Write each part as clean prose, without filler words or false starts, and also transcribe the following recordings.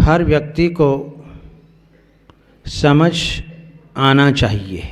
हर व्यक्ति को समझ आना चाहिए।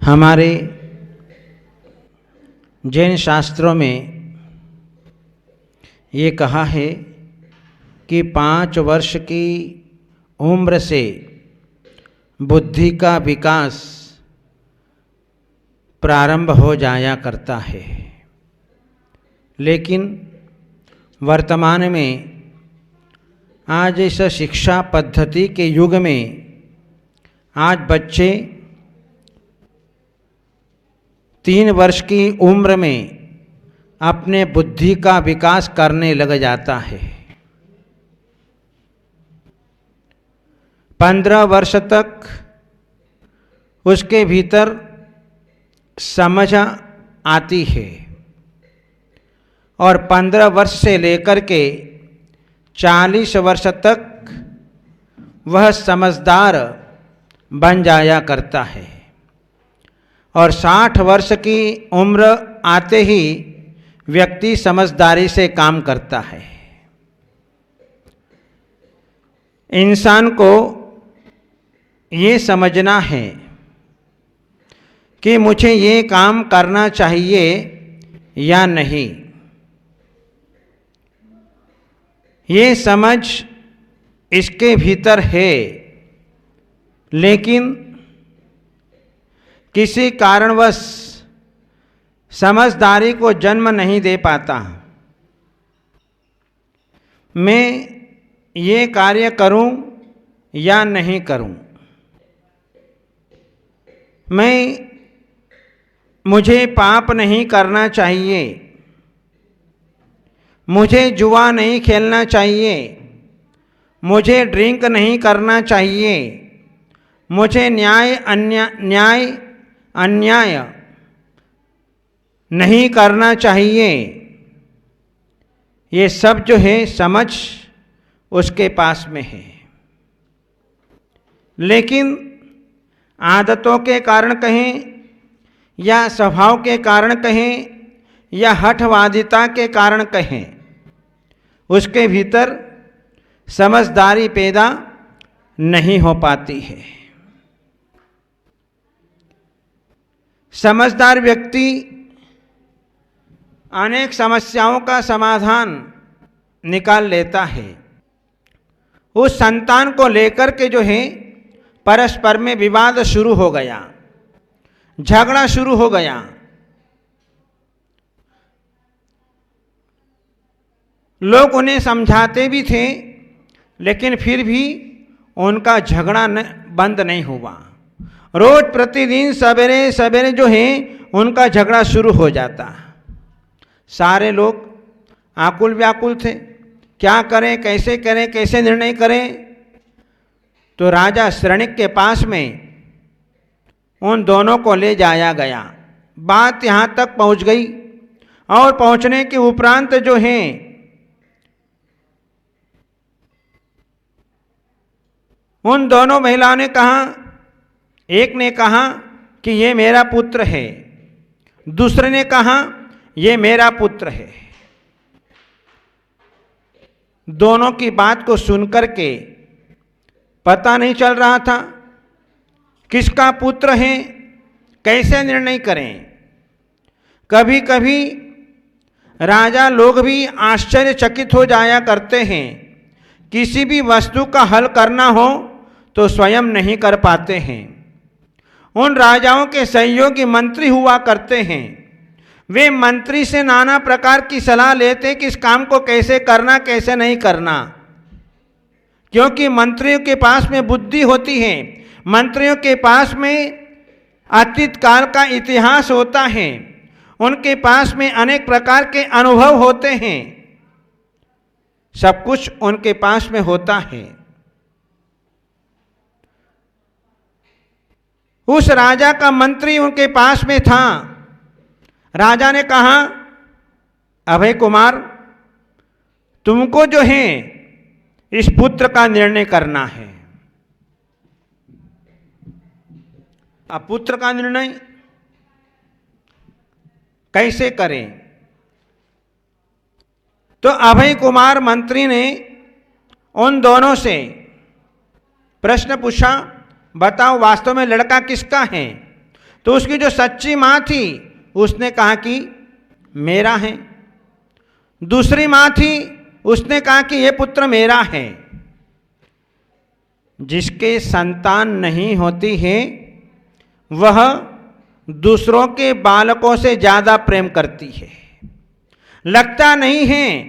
हमारे जैन शास्त्रों में ये कहा है कि 5 वर्ष की उम्र से बुद्धि का विकास प्रारंभ हो जाया करता है, लेकिन वर्तमान में आज इस शिक्षा पद्धति के युग में आज बच्चे 3 वर्ष की उम्र में अपने बुद्धि का विकास करने लग जाता है। 15 वर्ष तक उसके भीतर समझ आती है और 15 वर्ष से लेकर के 40 वर्ष तक वह समझदार बन जाया करता है और 60 वर्ष की उम्र आते ही व्यक्ति समझदारी से काम करता है। इंसान को ये समझना है कि मुझे ये काम करना चाहिए या नहीं। ये समझ इसके भीतर है, लेकिन किसी कारणवश समझदारी को जन्म नहीं दे पाता। मैं ये कार्य करूं या नहीं करूं, मुझे पाप नहीं करना चाहिए, मुझे जुआ नहीं खेलना चाहिए, मुझे ड्रिंक नहीं करना चाहिए, मुझे न्याय अन्याय नहीं करना चाहिए। ये सब जो है समझ उसके पास में है, लेकिन आदतों के कारण कहें या स्वभाव के कारण कहें या हठवादिता के कारण कहें, उसके भीतर समझदारी पैदा नहीं हो पाती है। समझदार व्यक्ति अनेक समस्याओं का समाधान निकाल लेता है। उस संतान को लेकर के जो है परस्पर में विवाद शुरू हो गया, झगड़ा शुरू हो गया। लोग उन्हें समझाते भी थे, लेकिन फिर भी उनका झगड़ा बंद नहीं हुआ। रोज प्रतिदिन सवेरे सवेरे जो है उनका झगड़ा शुरू हो जाता। सारे लोग आकुल व्याकुल थे, क्या करें, कैसे निर्णय करें। तो राजा श्रनिक के पास में उन दोनों को ले जाया गया। बात यहाँ तक पहुँच गई और पहुँचने के उपरांत जो है उन दोनों महिलाओं ने कहा, एक ने कहा कि ये मेरा पुत्र है, दूसरे ने कहा ये मेरा पुत्र है। दोनों की बात को सुनकर के पता नहीं चल रहा था किसका पुत्र है, कैसे निर्णय करें। कभी कभी राजा लोग भी आश्चर्यचकित हो जाया करते हैं। किसी भी वस्तु का हल करना हो तो स्वयं नहीं कर पाते हैं। उन राजाओं के सहयोगी मंत्री हुआ करते हैं। वे मंत्री से नाना प्रकार की सलाह लेते कि इस काम को कैसे करना, कैसे नहीं करना, क्योंकि मंत्रियों के पास में बुद्धि होती है, मंत्रियों के पास में अतीत काल का इतिहास होता है, उनके पास में अनेक प्रकार के अनुभव होते हैं, सब कुछ उनके पास में होता है। उस राजा का मंत्री उनके पास में था। राजा ने कहा, अभय कुमार, तुमको जो है इस पुत्र का निर्णय करना है। अब पुत्र का निर्णय कैसे करें? तो अभय कुमार मंत्री ने उन दोनों से प्रश्न पूछा, बताओ वास्तव में लड़का किसका है? तो उसकी जो सच्ची माँ थी उसने कहा कि मेरा है। दूसरी माँ थी, उसने कहा कि ये पुत्र मेरा है। जिसके संतान नहीं होती है वह दूसरों के बालकों से ज़्यादा प्रेम करती है। लगता नहीं है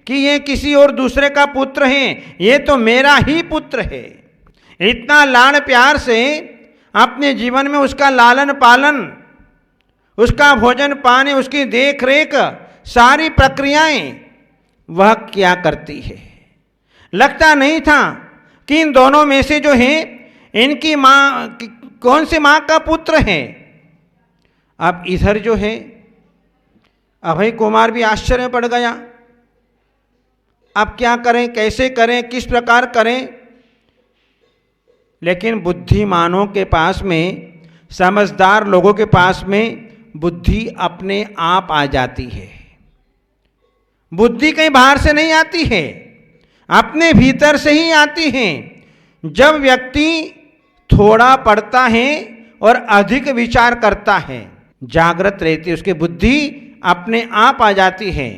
कि ये किसी और दूसरे का पुत्र है, ये तो मेरा ही पुत्र है। इतना लाड़ प्यार से अपने जीवन में उसका लालन पालन, उसका भोजन पानी, उसकी देख रेख, सारी प्रक्रियाएं वह क्या करती है। लगता नहीं था कि इन दोनों में से जो है इनकी माँ कौन सी माँ का पुत्र है। अब इधर जो है अभय कुमार भी आश्चर्य में पड़ गया। अब क्या करें, कैसे करें, किस प्रकार करें। लेकिन बुद्धिमानों के पास में, समझदार लोगों के पास में बुद्धि अपने आप आ जाती है। बुद्धि कहीं बाहर से नहीं आती है, अपने भीतर से ही आती है। जब व्यक्ति थोड़ा पढ़ता है और अधिक विचार करता है, जागृत रहती है, उसकी बुद्धि अपने आप आ जाती है।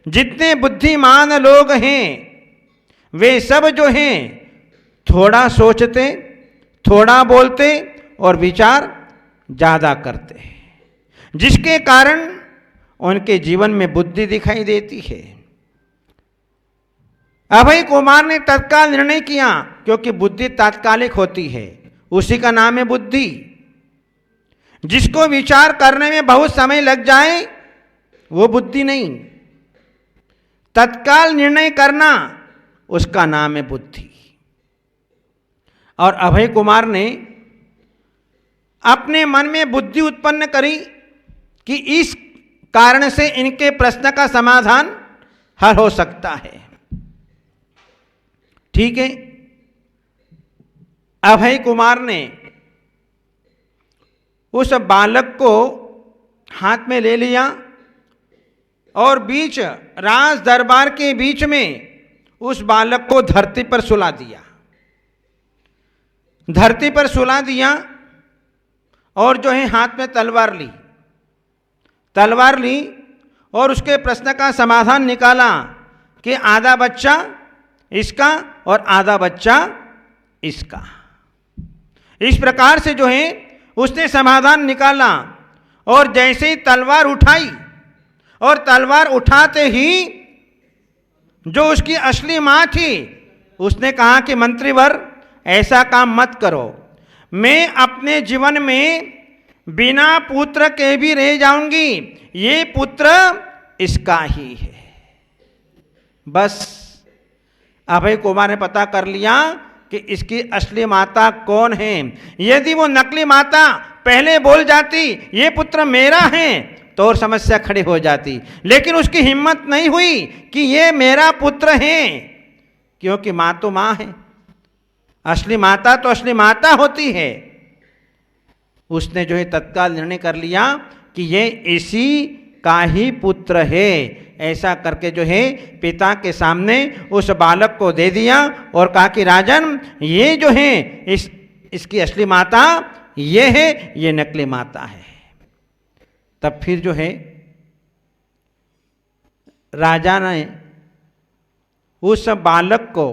जितने बुद्धिमान लोग हैं वे सब जो हैं थोड़ा सोचते, थोड़ा बोलते और विचार ज़्यादा करते हैं, जिसके कारण उनके जीवन में बुद्धि दिखाई देती है। अभय कुमार ने तत्काल निर्णय किया, क्योंकि बुद्धि तात्कालिक होती है, उसी का नाम है बुद्धि। जिसको विचार करने में बहुत समय लग जाए वो बुद्धि नहीं, तत्काल निर्णय करना उसका नाम है बुद्धि। और अभय कुमार ने अपने मन में बुद्धि उत्पन्न करी कि इस कारण से इनके प्रश्न का समाधान हल हो सकता है। ठीक है, अभय कुमार ने उस बालक को हाथ में ले लिया और बीच राज दरबार के बीच में उस बालक को धरती पर सुला दिया। धरती पर सुला दिया और जो है हाथ में तलवार ली और उसके प्रश्न का समाधान निकाला कि आधा बच्चा इसका और आधा बच्चा इसका। इस प्रकार से जो है उसने समाधान निकाला। और जैसे ही तलवार उठाई और तलवार उठाते ही जो उसकी असली माँ थी उसने कहा कि मंत्रीवर ऐसा काम मत करो, मैं अपने जीवन में बिना पुत्र के भी रह जाऊंगी, ये पुत्र इसका ही है। बस अभय कुमार ने पता कर लिया कि इसकी असली माता कौन है। यदि वो नकली माता पहले बोल जाती ये पुत्र मेरा है तो और समस्या खड़ी हो जाती, लेकिन उसकी हिम्मत नहीं हुई कि ये मेरा पुत्र है, क्योंकि माँ तो माँ है, असली माता तो असली माता होती है। उसने जो है तत्काल निर्णय कर लिया कि ये इसी का ही पुत्र है। ऐसा करके जो है पिता के सामने उस बालक को दे दिया और कहा कि राजन ये जो है इसकी असली माता ये है, ये नकली माता है। तब फिर जो है राजा ने उस बालक को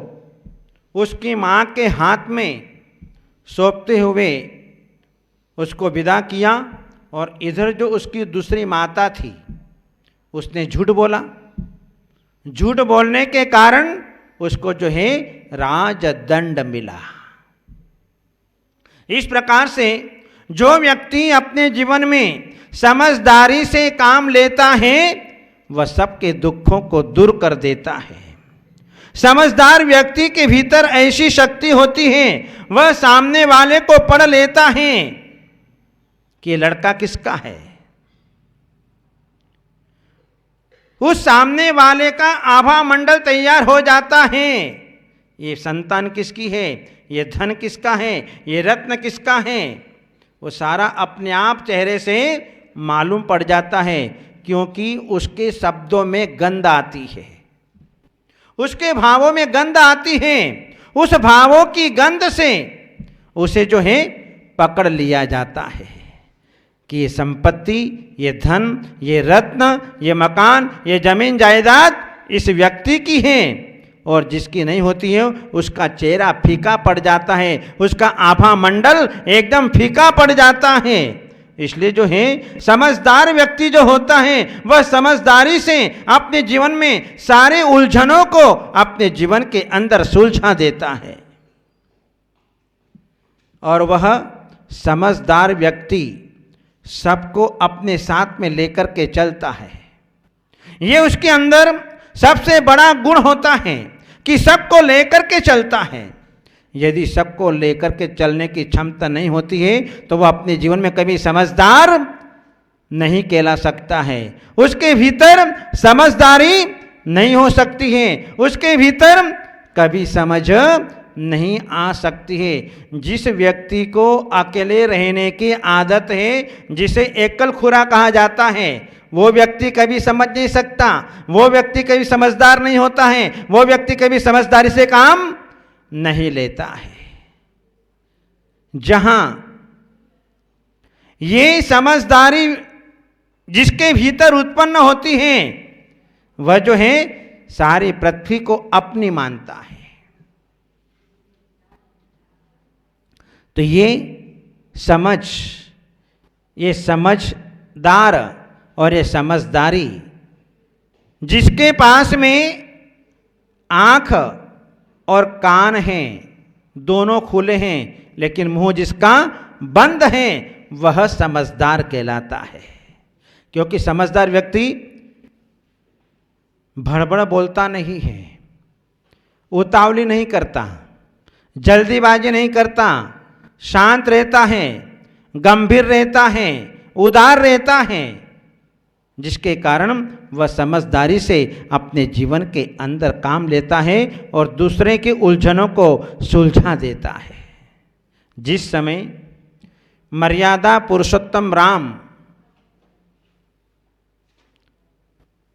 उसकी माँ के हाथ में सौंपते हुए उसको विदा किया। और इधर जो उसकी दूसरी माता थी उसने झूठ बोला। झूठ बोलने के कारण उसको जो है राजदंड मिला। इस प्रकार से जो व्यक्ति अपने जीवन में समझदारी से काम लेता है वह सबके दुखों को दूर कर देता है। समझदार व्यक्ति के भीतर ऐसी शक्ति होती है, वह सामने वाले को पढ़ लेता है कि ये लड़का किसका है। उस सामने वाले का आभा मंडल तैयार हो जाता है। ये संतान किसकी है, ये धन किसका है, ये रत्न किसका है, वो सारा अपने आप चेहरे से मालूम पड़ जाता है, क्योंकि उसके शब्दों में गंध आती है। उसके भावों में गंध आती है, उस भावों की गंध से उसे जो है पकड़ लिया जाता है कि ये संपत्ति, ये धन, ये रत्न, ये मकान, ये जमीन जायदाद इस व्यक्ति की है। और जिसकी नहीं होती है उसका चेहरा फीका पड़ जाता है, उसका आभा मंडल एकदम फीका पड़ जाता है। इसलिए जो है समझदार व्यक्ति जो होता है वह समझदारी से अपने जीवन में सारे उलझनों को अपने जीवन के अंदर सुलझा देता है। और वह समझदार व्यक्ति सबको अपने साथ में लेकर के चलता है। ये उसके अंदर सबसे बड़ा गुण होता है कि सबको लेकर के चलता है। यदि सबको लेकर के चलने की क्षमता नहीं होती है तो वह अपने जीवन में कभी समझदार नहीं कहला सकता है। उसके भीतर समझदारी नहीं हो सकती है, उसके भीतर कभी समझ नहीं आ सकती है। जिस व्यक्ति को अकेले रहने की आदत है, जिसे एकल खुरा कहा जाता है, वो व्यक्ति कभी समझ नहीं सकता, वो व्यक्ति कभी समझदार नहीं होता है, वो व्यक्ति कभी समझदारी से काम नहीं लेता है। जहां ये समझदारी जिसके भीतर उत्पन्न होती है वह जो है सारी पृथ्वी को अपनी मानता है। तो ये समझदार और ये समझदारी जिसके पास में आंख और कान हैं, दोनों खुले हैं, लेकिन मुंह जिसका बंद है वह समझदार कहलाता है। क्योंकि समझदार व्यक्ति भड़बड़ बोलता नहीं है, उतावली नहीं करता, जल्दीबाजी नहीं करता, शांत रहता है, गंभीर रहता है, उदार रहता है, जिसके कारण वह समझदारी से अपने जीवन के अंदर काम लेता है और दूसरे के उलझनों को सुलझा देता है। जिस समय मर्यादा पुरुषोत्तम राम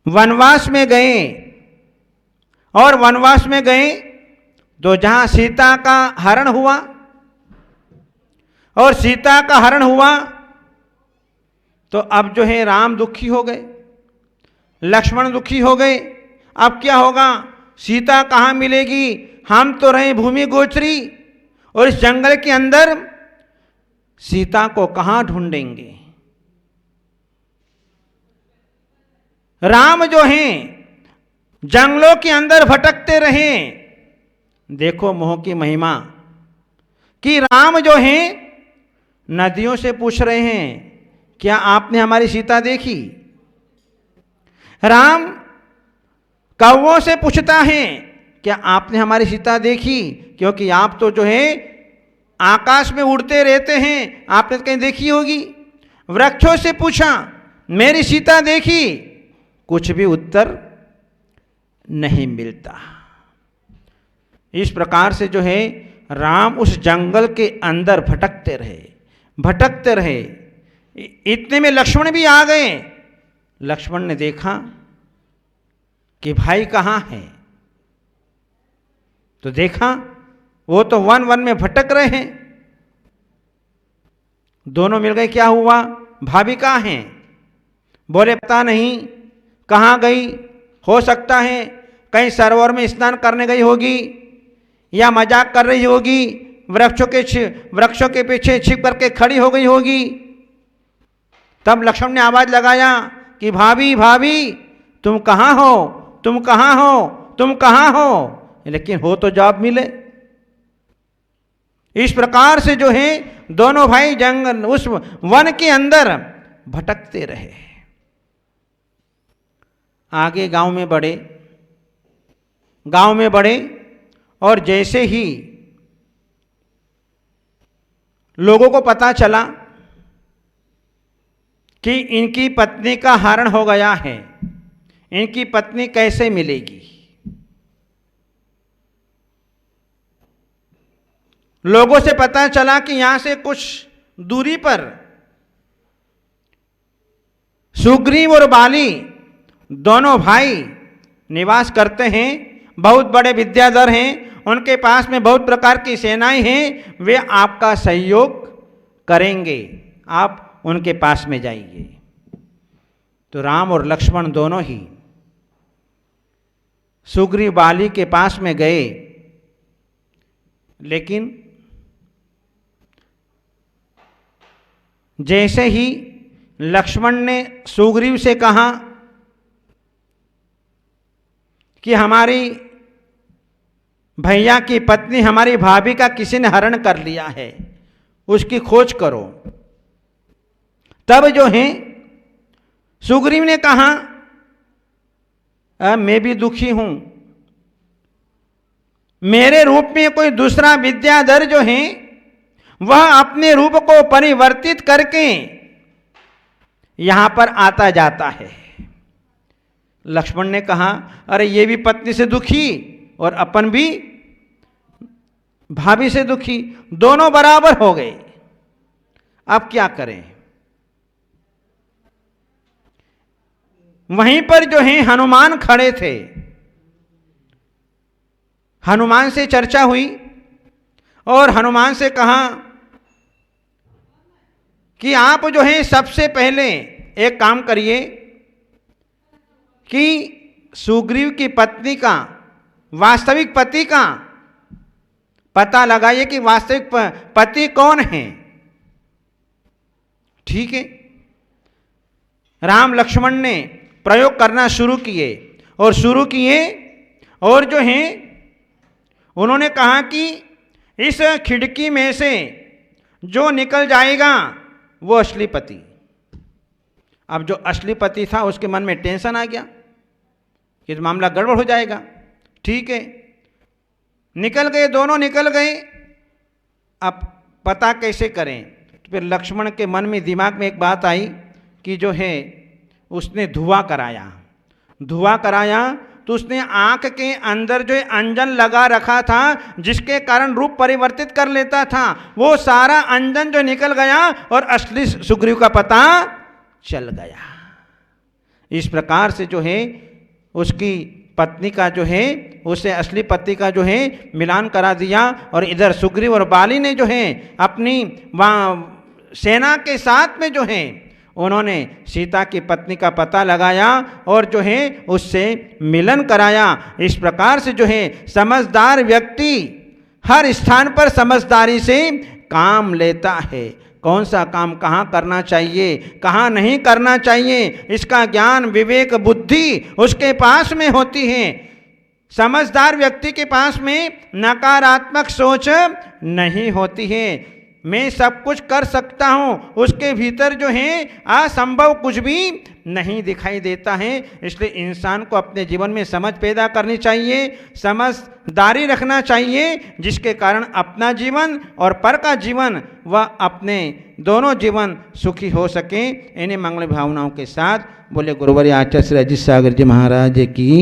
वनवास में गए और वनवास में गए तो जहां सीता का हरण हुआ और सीता का हरण हुआ तो अब जो है राम दुखी हो गए, लक्ष्मण दुखी हो गए। अब क्या होगा, सीता कहाँ मिलेगी, हम तो रहे भूमि गोचरी और इस जंगल के अंदर सीता को कहाँ ढूंढेंगे। राम जो हैं जंगलों के अंदर भटकते रहे। देखो मोह की महिमा कि राम जो हैं नदियों से पूछ रहे हैं, क्या आपने हमारी सीता देखी। राम कौवों से पूछता है, क्या आपने हमारी सीता देखी, क्योंकि आप तो जो है आकाश में उड़ते रहते हैं, आपने तो कहीं देखी होगी। वृक्षों से पूछा, मेरी सीता देखी, कुछ भी उत्तर नहीं मिलता। इस प्रकार से जो है राम उस जंगल के अंदर भटकते रहे। इतने में लक्ष्मण भी आ गए। लक्ष्मण ने देखा कि भाई कहाँ है, तो देखा वो तो वन में भटक रहे हैं। दोनों मिल गए, क्या हुआ, भाभी कहाँ हैं। बोले पता नहीं कहाँ गई, हो सकता है कहीं सरोवर में स्नान करने गई होगी या मजाक कर रही होगी, वृक्षों के पीछे छिप करके खड़ी हो गई होगी। तब लक्ष्मण ने आवाज लगाया कि भाभी भाभी तुम कहाँ हो, तुम कहाँ हो, तुम कहाँ हो, लेकिन हो तो जवाब मिले। इस प्रकार से जो है दोनों भाई जंगल उस वन के अंदर भटकते रहे। आगे गांव में बढ़े और जैसे ही लोगों को पता चला कि इनकी पत्नी का हरण हो गया है, इनकी पत्नी कैसे मिलेगी। लोगों से पता चला कि यहां से कुछ दूरी पर सुग्रीव और बाली दोनों भाई निवास करते हैं बहुत बड़े विद्याधर हैं, उनके पास में बहुत प्रकार की सेनाएं हैं, वे आपका सहयोग करेंगे, आप उनके पास में जाइए। तो राम और लक्ष्मण दोनों ही सुग्रीव बाली के पास में गए, लेकिन जैसे ही लक्ष्मण ने सुग्रीव से कहा कि हमारी भैया की पत्नी, हमारी भाभी का किसी ने हरण कर लिया है, उसकी खोज करो, तब जो है सुग्रीव ने कहा मैं भी दुखी हूं, मेरे रूप में कोई दूसरा विद्याधर जो है वह अपने रूप को परिवर्तित करके यहां पर आता जाता है। लक्ष्मण ने कहा अरे ये भी पत्नी से दुखी और अपन भी भाभी से दुखी, दोनों बराबर हो गए, अब क्या करें। वहीं पर जो है हनुमान खड़े थे, हनुमान से चर्चा हुई और हनुमान से कहा कि आप जो है सबसे पहले एक काम करिए कि सुग्रीव की पत्नी का वास्तविक पति का पता लगाइए कि वास्तविक पति कौन है। ठीक है, राम लक्ष्मण ने प्रयोग करना शुरू किए और जो है उन्होंने कहा कि इस खिड़की में से जो निकल जाएगा वो असली पति। अब जो असली पति था उसके मन में टेंशन आ गया कि तो मामला गड़बड़ हो जाएगा। ठीक है, निकल गए, दोनों निकल गए, अब पता कैसे करें। तो फिर लक्ष्मण के मन में दिमाग में एक बात आई कि जो है उसने धुआं कराया तो उसने आंख के अंदर जो अंजन लगा रखा था जिसके कारण रूप परिवर्तित कर लेता था, वो सारा अंजन जो निकल गया और असली सुग्रीव का पता चल गया। इस प्रकार से जो है उसकी पत्नी का जो है उसे असली पति का जो है मिलान करा दिया और इधर सुग्रीव और बाली ने जो है अपनी सेना के साथ में जो है उन्होंने सीता की पत्नी का पता लगाया और जो है उससे मिलन कराया। इस प्रकार से जो है समझदार व्यक्ति हर स्थान पर समझदारी से काम लेता है, कौन सा काम कहाँ करना चाहिए कहाँ नहीं करना चाहिए, इसका ज्ञान विवेक बुद्धि उसके पास में होती है। समझदार व्यक्ति के पास में नकारात्मक सोच नहीं होती है, मैं सब कुछ कर सकता हूँ, उसके भीतर जो है असंभव कुछ भी नहीं दिखाई देता है। इसलिए इंसान को अपने जीवन में समझ पैदा करनी चाहिए, समझदारी रखना चाहिए, जिसके कारण अपना जीवन और पर का जीवन व अपने दोनों जीवन सुखी हो सके। इन्हीं मंगल भावनाओं के साथ बोले गुरुवर आचार्य श्री अजीत सागर जी महाराज की।